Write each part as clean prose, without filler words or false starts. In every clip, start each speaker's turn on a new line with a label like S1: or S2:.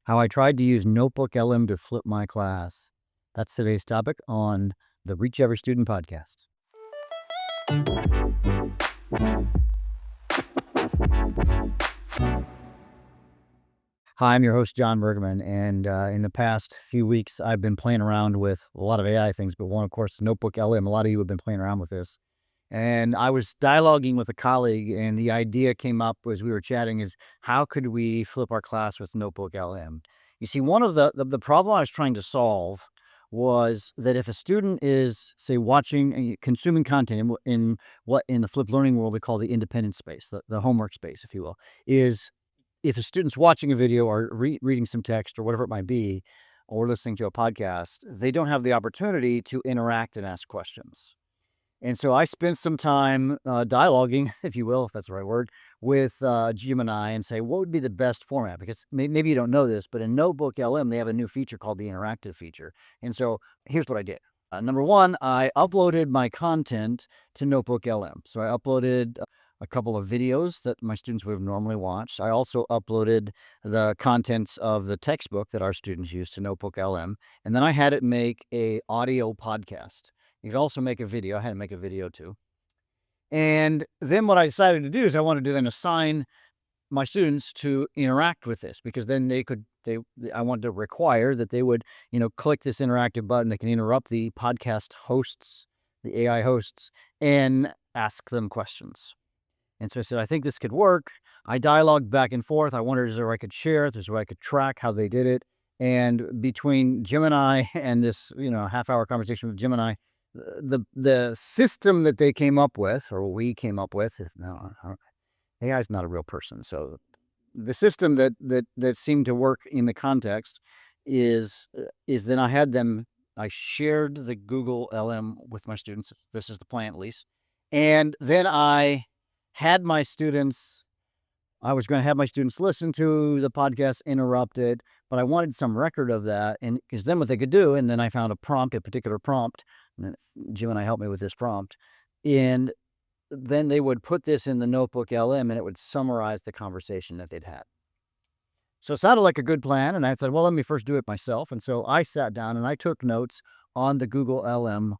S1: How I tried to use NotebookLM to flip my class. That's today's topic on the Reach Every Student podcast. Hi, I'm your host, John Bergman, and in the past few weeks, I've been playing around with a lot of AI things, but one, of course, NotebookLM. A lot of you have been playing around with this. And I was dialoguing with a colleague, and the idea came up as we were chatting is how could we flip our class with NotebookLM? You see, one of the problem I was trying to solve was that if a student is, say, watching, consuming content in what in the flipped learning world we call the independent space, the homework space, if you will, is if a student's watching a video or reading some text or whatever it might be, or listening to a podcast, they don't have the opportunity to interact and ask questions. And so I spent some time dialoguing, if you will, if that's the right word, with Gemini and say, what would be the best format? Because maybe you don't know this, but in Notebook LM, they have a new feature called the interactive feature. And so here's what I did. Number one, I uploaded my content to Notebook LM. So I uploaded a couple of videos that my students would have normally watched. I also uploaded the contents of the textbook that our students use to Notebook LM. And then I had it make a audio podcast. You could also make a video. I had to make a video too. And then what I decided to do is I wanted to then assign my students to interact with this because then I wanted to require that they would, click this interactive button. They can interrupt the podcast hosts, the AI hosts, and ask them questions. And so I said, I think this could work. I dialogued back and forth. I wondered, is there a way I could share? If there's a way I could track how they did it. And between Gemini and this, half-hour conversation with Gemini, the system that they came up with, or we came up with, AI is not a real person. So the system that seemed to work in the context is then I shared the Google LM with my students. This is the plan, at least. And then I was going to have my students listen to the podcast, interrupt it, but I wanted some record of that. And because then what they could do, and then I found a particular prompt, and then Gemini helped me with this prompt. And then they would put this in the Notebook LM and it would summarize the conversation that they'd had. So it sounded like a good plan. And I said, well, let me first do it myself. And so I sat down and I took notes on the Google LM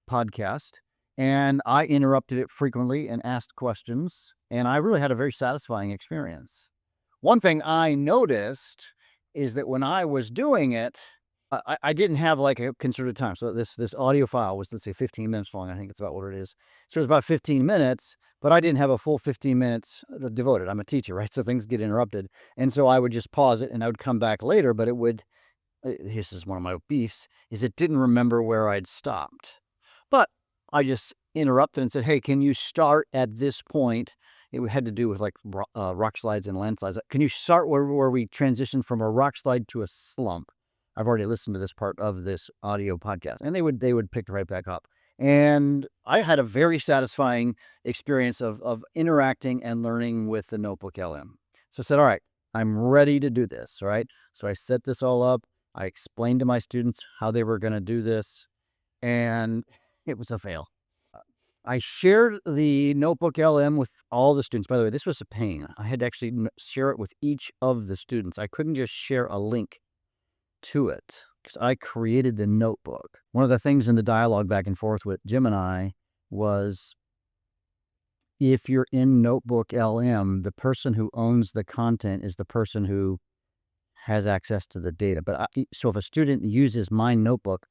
S1: podcast and I interrupted it frequently and asked questions. And I really had a very satisfying experience. One thing I noticed is that when I was doing it, I didn't have like a concerted time. So this audio file was, let's say, 15 minutes long. I think that's about what it is. So it was about 15 minutes, but I didn't have a full 15 minutes devoted. I'm a teacher, right? So things get interrupted. And so I would just pause it and I would come back later, but this is one of my beefs, is it didn't remember where I'd stopped. But I just interrupted and said, hey, can you start at this point? It had to do with like rock slides and landslides. Can you start where we transitioned from a rock slide to a slump? I've already listened to this part of this audio podcast, and they would pick right back up. And I had a very satisfying experience of interacting and learning with the Notebook LM. So I said, all right, I'm ready to do this. All right. So I set this all up. I explained to my students how they were going to do this, and it was a fail. I shared the Notebook LM with all the students. By the way, this was a pain. I had to actually share it with each of the students. I couldn't just share a link to it because I created the notebook. One of the things in the dialogue back and forth with Gemini was if you're in Notebook LM, the person who owns the content is the person who has access to the data. So if a student uses my notebook,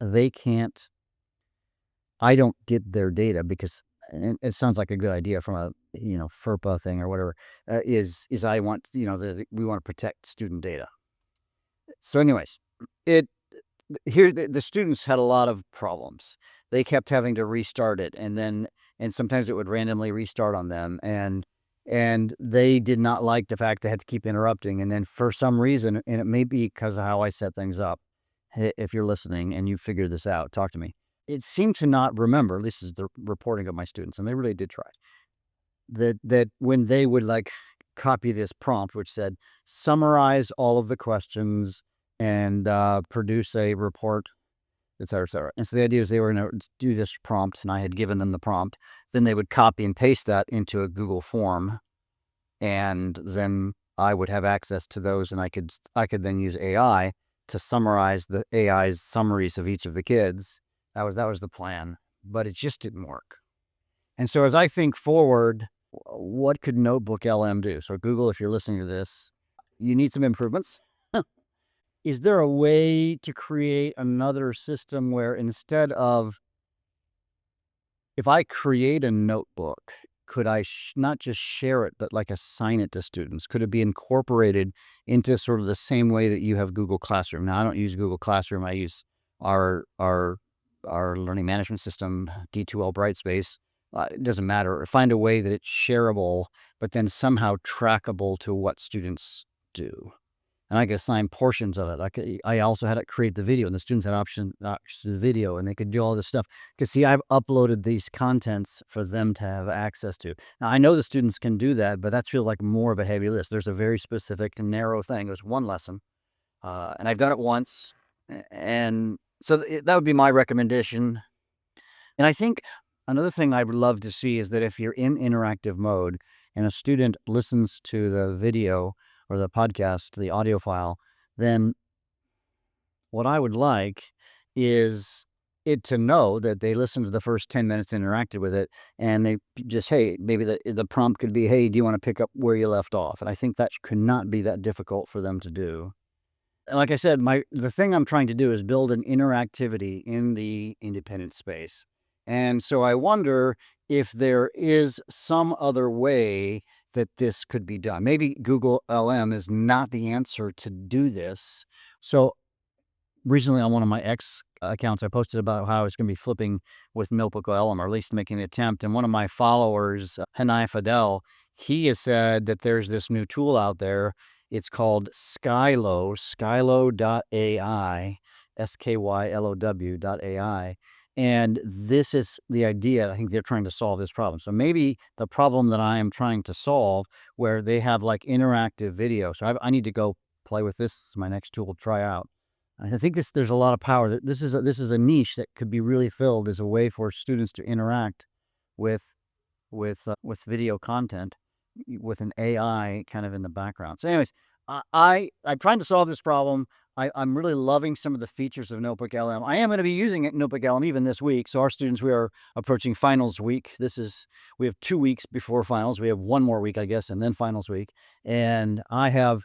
S1: I don't get their data because it sounds like a good idea from a, FERPA thing or whatever, is I want, we want to protect student data. So anyways, the students had a lot of problems. They kept having to restart it and sometimes it would randomly restart on them and they did not like the fact they had to keep interrupting. And then for some reason, and it may be because of how I set things up, if you're listening and you figure this out, talk to me. It seemed to not remember, at least is the reporting of my students, and they really did try, that when they would like copy this prompt, which said, summarize all of the questions and produce a report, et cetera, et cetera. And so the idea is they were going to do this prompt, and I had given them the prompt. Then they would copy and paste that into a Google form, and then I would have access to those, and I could then use AI to summarize the AI's summaries of each of the kids. That was the plan, but it just didn't work. And so as I think forward, what could NotebookLM do? So Google, if you're listening to this, you need some improvements. Is there a way to create another system where instead of if I create a notebook, could I not just share it, but like assign it to students? Could it be incorporated into sort of the same way that you have Google Classroom? Now, I don't use Google Classroom. I use our our our learning management system, D2L Brightspace. It doesn't matter. Find a way that it's shareable, but then somehow trackable to what students do. And I could assign portions of it. I also had it create the video, and the students had options to the video, and they could do all this stuff. Because see, I've uploaded these contents for them to have access to. Now, I know the students can do that, but that feels like more of a heavy list. There's a very specific, narrow thing. There's one lesson, and I've done it once, and so that would be my recommendation. And I think another thing I would love to see is that if you're in interactive mode and a student listens to the video or the podcast, the audio file, then what I would like is it to know that they listened to the first 10 minutes, interacted with it, and they just, hey, maybe the prompt could be, hey, do you want to pick up where you left off? And I think that could not be that difficult for them to do. And like I said, the thing I'm trying to do is build an interactivity in the independent space. And so I wonder if there is some other way that this could be done. Maybe Google LM is not the answer to do this. So recently on one of my X accounts, I posted about how I was going to be flipping with NotebookLM, or at least making an attempt. And one of my followers, Hanai Fidel, he has said that there's this new tool out there. It's called Skylo, Skylo.ai, SKYLOW.ai. And this is the idea. I think they're trying to solve this problem. So maybe the problem that I am trying to solve, where they have like interactive video. So I need to go play with this. This is my next tool to try out. I think there's a lot of power. This is a niche that could be really filled as a way for students to interact with with video content with an AI kind of in the background. So, anyways, I'm trying to solve this problem. I'm really loving some of the features of NotebookLM. I am going to be using it in NotebookLM even this week. So our students, we are approaching finals week. We have 2 weeks before finals. We have one more week, I guess, and then finals week. And I have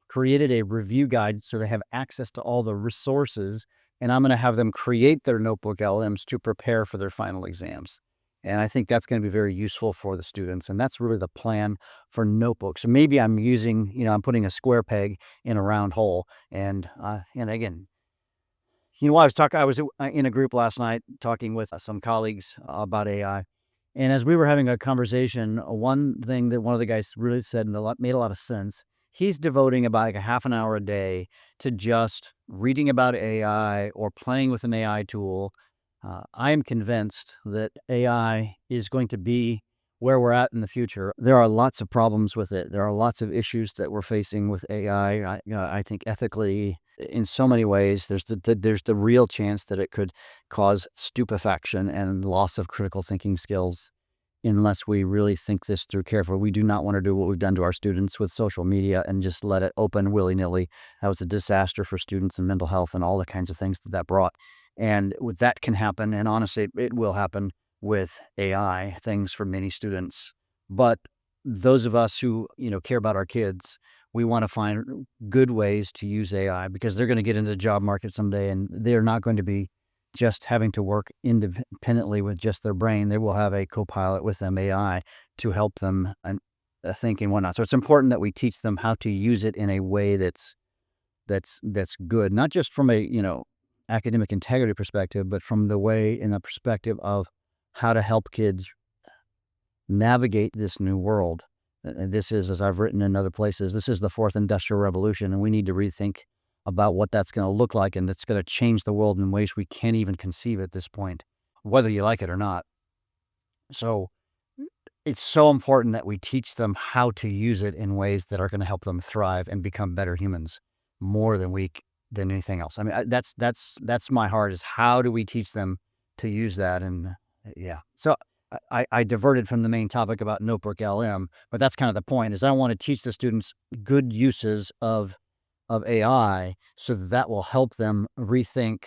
S1: created a review guide so they have access to all the resources, and I'm going to have them create their notebook LMs to prepare for their final exams. And I think that's going to be very useful for the students, and that's really the plan for notebooks. So maybe I'm using, I'm putting a square peg in a round hole, and again, I was in a group last night talking with some colleagues about AI. And as we were having a conversation, one thing that one of the guys really said and made a lot of sense, he's devoting about like a half an hour a day to just reading about AI or playing with an AI tool. I am convinced that AI is going to be where we're at in the future. There are lots of problems with it. There are lots of issues that we're facing with AI. I think ethically, in so many ways, there's the real chance that it could cause stupefaction and loss of critical thinking skills unless we really think this through carefully. We do not want to do what we've done to our students with social media and just let it open willy-nilly. That was a disaster for students and mental health and all the kinds of things that brought. And with that can happen, and honestly, it will happen with AI things for many students. But those of us who, care about our kids, we want to find good ways to use AI because they're going to get into the job market someday, and they're not going to be just having to work independently with just their brain. They will have a co-pilot with them, AI, to help them and think and whatnot. So it's important that we teach them how to use it in a way that's good, not just from a academic integrity perspective, but from in a perspective of how to help kids navigate this new world. And this is, as I've written in other places, this is the fourth industrial revolution, and we need to rethink about what that's going to look like, and that's going to change the world in ways we can't even conceive at this point, whether you like it or not. So it's so important that we teach them how to use it in ways that are going to help them thrive and become better humans more than anything else. I mean, that's my heart, is how do we teach them to use that? And yeah. So I diverted from the main topic about NotebookLM, but that's kind of the point, is I want to teach the students good uses of AI so that that will help them rethink,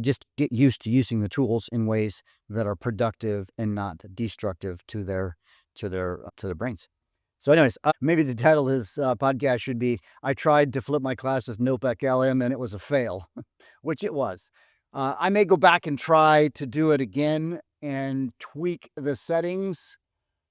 S1: just get used to using the tools in ways that are productive and not destructive to their brains. So, anyways, maybe the title of this podcast should be "I tried to flip my class with Notebook LM and it was a fail," which it was. I may go back and try to do it again and tweak the settings,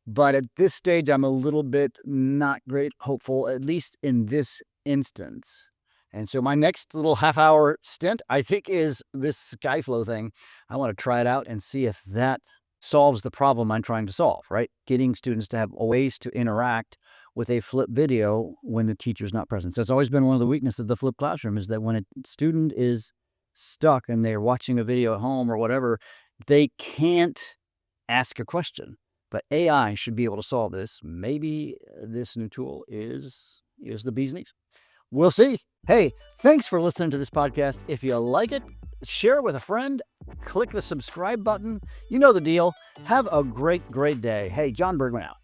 S1: but at this stage, I'm a little bit not great hopeful, at least in this instance. And so my next little half-hour stint, I think, is this SkyFlow thing. I want to try it out and see if that solves the problem I'm trying to solve, right? Getting students to have ways to interact with a flipped video when the teacher's not present. So that's always been one of the weaknesses of the flipped classroom, is that when a student is stuck and they're watching a video at home or whatever, they can't ask a question. But AI should be able to solve this. Maybe this new tool is the bee's knees. We'll see. Hey, thanks for listening to this podcast. If you like it, share it with a friend. Click the subscribe button. You know the deal. Have a great, great day. Hey, John Bergman out.